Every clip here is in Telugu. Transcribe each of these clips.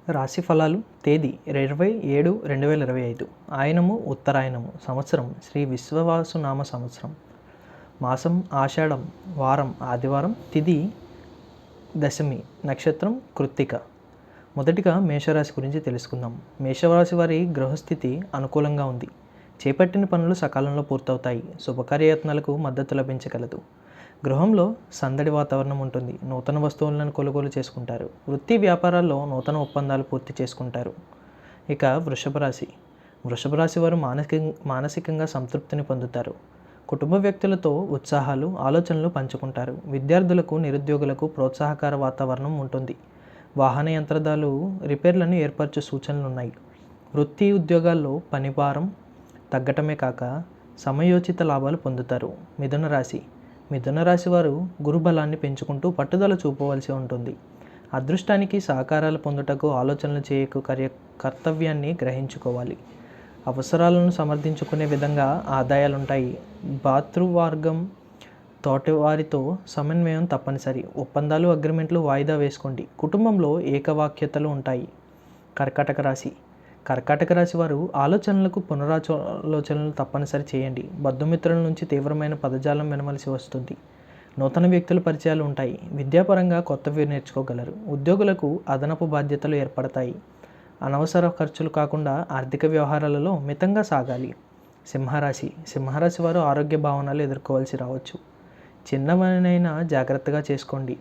రాశి ఫలాలు తేదీ 27/7/2025 ఆయనము ఉత్తరాయణము సంవత్సరం శ్రీ విశ్వవాసునామ సంవత్సరం మాసం ఆషాఢం వారం ఆదివారం తిథి దశమి నక్షత్రం కృత్తిక. మొదటిగా మేషరాశి గురించి తెలుసుకుందాం. మేషరాశి వారి గృహస్థితి అనుకూలంగా ఉంది. చేపట్టిన పనులు సకాలంలో పూర్తవుతాయి. శుభకార్యయత్నాలకు మద్దతు లభించగలదు. గృహంలో సందడి వాతావరణం ఉంటుంది. నూతన వస్తువులను కొనుగోలు చేసుకుంటారు. వృత్తి వ్యాపారాల్లో నూతన ఒప్పందాలు పూర్తి చేసుకుంటారు. ఇక వృషభ రాశి వారు మానసికంగా సంతృప్తిని పొందుతారు. కుటుంబ వ్యక్తులతో ఉత్సాహాలు ఆలోచనలు పంచుకుంటారు. విద్యార్థులకు నిరుద్యోగులకు ప్రోత్సాహకర వాతావరణం ఉంటుంది. వాహన యంత్రాలు రిపేర్లను ఏర్పరచు సూచనలు ఉన్నాయి. వృత్తి ఉద్యోగాల్లో పనిభారం తగ్గటమే కాక సమయోచిత లాభాలు పొందుతారు. మిథున రాశి వారు గురుబలాన్ని పెంచుకుంటూ పట్టుదల చూపవలసి ఉంటుంది. అదృష్టానికి సహకారాలు పొందుటకు ఆలోచనలు చేయకు కర్తవ్యాన్ని గ్రహించుకోవాలి. అవసరాలను సమర్థించుకునే విధంగా ఆదాయాలుంటాయి. భాతృవర్గం తోటివారితో సమన్వయం తప్పనిసరి. ఒప్పందాలు అగ్రిమెంట్లు వాయిదా వేసుకోండి. కుటుంబంలో ఏకవాక్యతలు ఉంటాయి. కర్కాటక రాశి వారు ఆలోచనలకు పునరాలోచనలు తప్పనిసరి చేయండి. బంధుమిత్రుల నుంచి తీవ్రమైన పదజాలం వినవలసి వస్తుంది. నూతన వ్యక్తుల పరిచయాలు ఉంటాయి. విద్యాపరంగా కొత్తవి నేర్చుకోగలరు. ఉద్యోగులకు అదనపు బాధ్యతలు ఏర్పడతాయి. అనవసర ఖర్చులు కాకుండా ఆర్థిక వ్యవహారాలలో మితంగా సాగాలి. సింహరాశి వారు ఆరోగ్య భావనలు ఎదుర్కోవాల్సి రావచ్చు. చిన్నవనైనా జాగ్రత్తగా చేసుకోండి.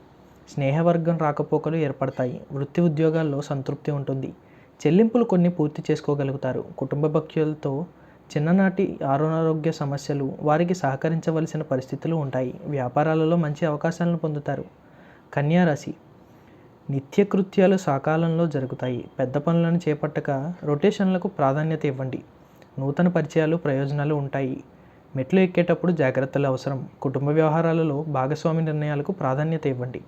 స్నేహవర్గం రాకపోకలు ఏర్పడతాయి. వృత్తి ఉద్యోగాల్లో సంతృప్తి ఉంటుంది. చెల్లింపులు కొన్ని పూర్తి చేసుకోగలుగుతారు. కుటుంబ భక్తులతో చిన్ననాటి అనారోగ్య సమస్యలు వారికి సహకరించవలసిన పరిస్థితులు ఉంటాయి. వ్యాపారాలలో మంచి అవకాశాలను పొందుతారు. కన్యారాశి నిత్యకృత్యాలు సకాలంలో జరుగుతాయి. పెద్ద పనులను చేపట్టక రొటేషన్లకు ప్రాధాన్యత ఇవ్వండి. నూతన పరిచయాలు ప్రయోజనాలు ఉంటాయి. మెట్లు ఎక్కేటప్పుడు జాగ్రత్తలు అవసరం. కుటుంబ వ్యవహారాలలో భాగస్వామి నిర్ణయాలకు ప్రాధాన్యత ఇవ్వండి.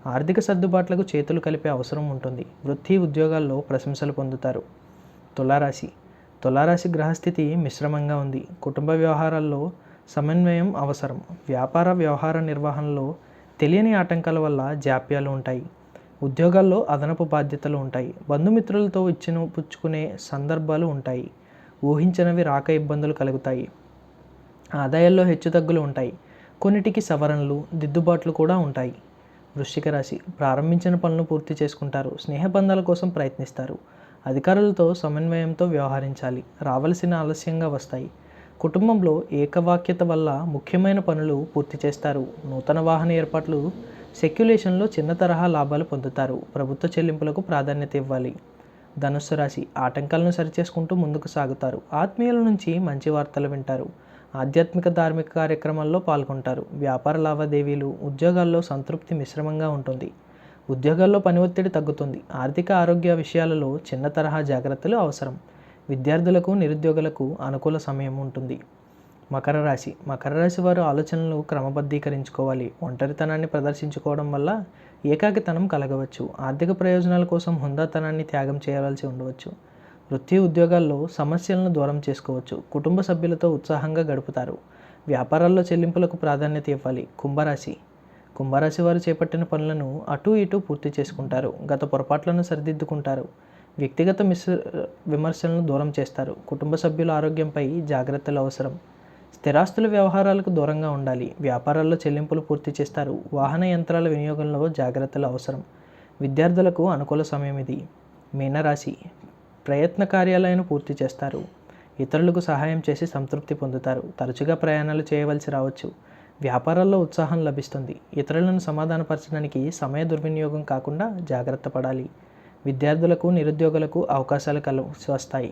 ఆర్థిక సర్దుబాట్లకు చేతులు కలిపే అవసరం ఉంటుంది. వృత్తి ఉద్యోగాల్లో ప్రశంసలు పొందుతారు. తులారాశి గ్రహస్థితి మిశ్రమంగా ఉంది. కుటుంబ వ్యవహారాల్లో సమన్వయం అవసరం. వ్యవహార నిర్వహణలో తెలియని ఆటంకాల వల్ల జాప్యాలు ఉంటాయి. ఉద్యోగాల్లో అదనపు బాధ్యతలు ఉంటాయి. బంధుమిత్రులతో పుచ్చుకునే సందర్భాలు ఉంటాయి. ఊహించనివి రాక ఇబ్బందులు కలుగుతాయి. ఆదాయాల్లో హెచ్చుతగ్గులు ఉంటాయి. కొన్నిటికి సవరణలు దిద్దుబాట్లు కూడా ఉంటాయి. వృశ్చిక రాశి ప్రారంభించిన పనులను పూర్తి చేసుకుంటారు. స్నేహబంధాల కోసం ప్రయత్నిస్తారు. అధికారులతో సమన్వయంతో వ్యవహరించాలి. రావలసిన ఆలస్యంగా వస్తాయి. కుటుంబంలో ఏకవాక్యత వల్ల ముఖ్యమైన పనులు పూర్తి చేస్తారు. నూతన వాహన ఏర్పాట్లు సెక్యులేషన్లో చిన్న తరహా లాభాలు పొందుతారు. ప్రభుత్వ చెల్లింపులకు ప్రాధాన్యత ఇవ్వాలి. ధనుస్సు రాశి ఆటంకాలను సరిచేసుకుంటూ ముందుకు సాగుతారు. ఆత్మీయుల నుంచి మంచి వార్తలు వింటారు. ఆధ్యాత్మిక ధార్మిక కార్యక్రమాల్లో పాల్గొంటారు. వ్యాపార లావాదేవీలు ఉద్యోగాల్లో సంతృప్తి మిశ్రమంగా ఉంటుంది. ఉద్యోగాల్లో పని ఒత్తిడి తగ్గుతుంది. ఆర్థిక ఆరోగ్య విషయాలలో చిన్న తరహా జాగ్రత్తలు అవసరం. విద్యార్థులకు నిరుద్యోగులకు అనుకూల సమయం ఉంటుంది. మకర రాశి వారు ఆలోచనలు క్రమబద్ధీకరించుకోవాలి. ఒంటరితనాన్ని ప్రదర్శించుకోవడం వల్ల ఏకాకితనం కలగవచ్చు. ఆర్థిక ప్రయోజనాల కోసం హుందాతనాన్ని త్యాగం చేయవలసి ఉండవచ్చు. వృత్తి ఉద్యోగాల్లో సమస్యలను దూరం చేసుకోవచ్చు. కుటుంబ సభ్యులతో ఉత్సాహంగా గడుపుతారు. వ్యాపారాల్లో చెల్లింపులకు ప్రాధాన్యత ఇవ్వాలి. కుంభరాశి వారు చేపట్టిన పనులను అటూ ఇటూ పూర్తి చేసుకుంటారు. గత పొరపాట్లను సరిదిద్దుకుంటారు. వ్యక్తిగత విమర్శలను దూరం చేస్తారు. కుటుంబ సభ్యుల ఆరోగ్యంపై జాగ్రత్తలు అవసరం. స్థిరాస్తుల వ్యవహారాలకు దూరంగా ఉండాలి. వ్యాపారాల్లో చెల్లింపులు పూర్తి చేస్తారు. వాహన యంత్రాల వినియోగంలో జాగ్రత్తలు అవసరం. విద్యార్థులకు అనుకూల సమయం ఇది. మీనరాశి ప్రయత్న కార్యాలను పూర్తి చేస్తారు. ఇతరులకు సహాయం చేసి సంతృప్తి పొందుతారు. తరచుగా ప్రయాణాలు చేయవలసి రావచ్చు. వ్యాపారాల్లో ఉత్సాహం లభిస్తుంది. ఇతరులను సమాధానపరచడానికి సమయ దుర్వినియోగం కాకుండా జాగ్రత్త పడాలి. విద్యార్థులకు నిరుద్యోగులకు అవకాశాలు కలిసి వస్తాయి.